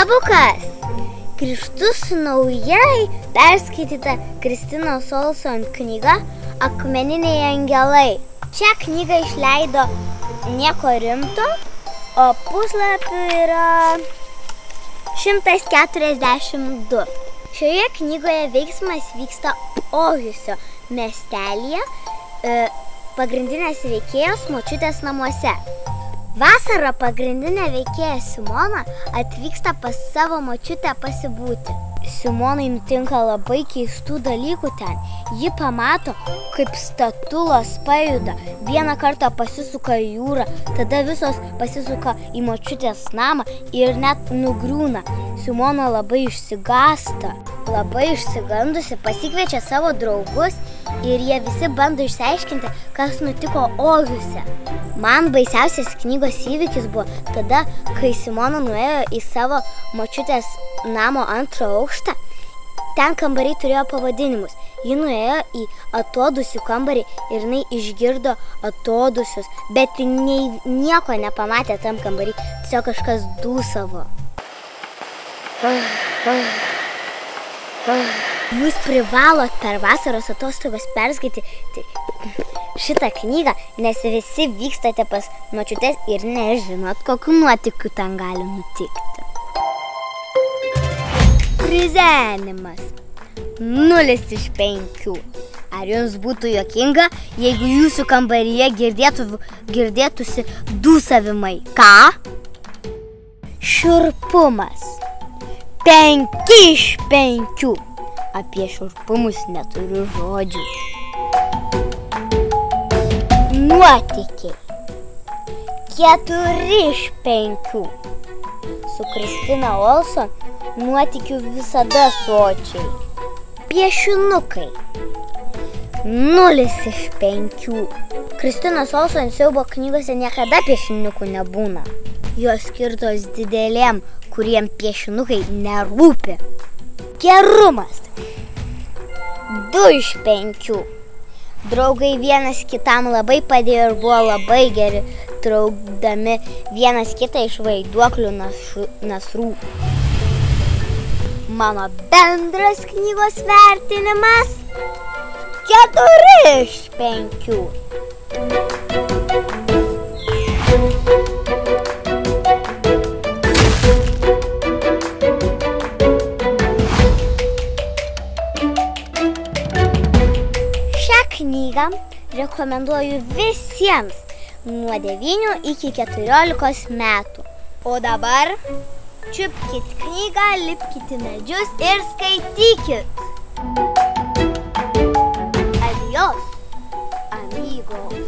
Labukas! Grįžtu su naujai perskaityta Kristinos Olson knyga Akmeniniai angelai. Šią knygą išleido Nieko rimto, o puslapių yra 142. Šioje knygoje veiksmas vyksta Ohjusio miestelyje, pagrindinės veikėjos močiutės namuose. Vasarą pagrindinė veikėja Simona atvyksta pas savo močiutę pasibūti. Simonai nutinka labai keistų dalykų ten. Ji pamato, kaip statulos pajuda. Vieną kartą pasisuka į jūrą, tada visos pasisuka į močiutės namą ir net nugriūna. Simona labai išsigąsta. Labai išsigandusi pasikviečia savo draugus ir jie visi bando išsiaiškinti, kas nutiko Ohjuse. Man baisiausias knygos įvykis buvo tada, kai Simona nuėjo į savo močiutės namo antrą aukštą. Ten kambariai turėjo pavadinimus. Ji nuėjo į atodusių kambarį ir jinai išgirdo atodusius, bet nieko nepamatė tam kambarį, tiesiog kažkas dūsavo. Jūs privalot per vasaros atostogas perskaityti šitą knygą, nes visi vykstate pas močiutės ir nežinot, kokių nuotykių ten gali nutikti. Krizenimas 0 iš 5. Ar jums būtų juokinga, jeigu jūsų kambaryje girdėtųsi dūsavimai? Ką? Šiurpumas 5 iš 5. Apie šiurpumus neturiu žodžių. Nuotykiai 4 iš 5. Su Kristina Olson nuotykių visada sočiai. Piešinukai 0 iš 5. Kristinos Olson siaubo knygose niekada piešinukų nebūna. Jos skirtos didelėm, kuriem piešinukai nerūpi. Gerumas 2 iš 5. Draugai vienas kitam labai padėjo ir buvo labai geri, traukdami vienas kitą iš vaiduoklių nasrų. Mano bendras knygos vertinimas 4 iš 5. Knygą rekomenduoju visiems nuo 9 iki 14 metų. O dabar čiupkit knygą, lipkit į medžius ir skaitykit. Adios, amigos.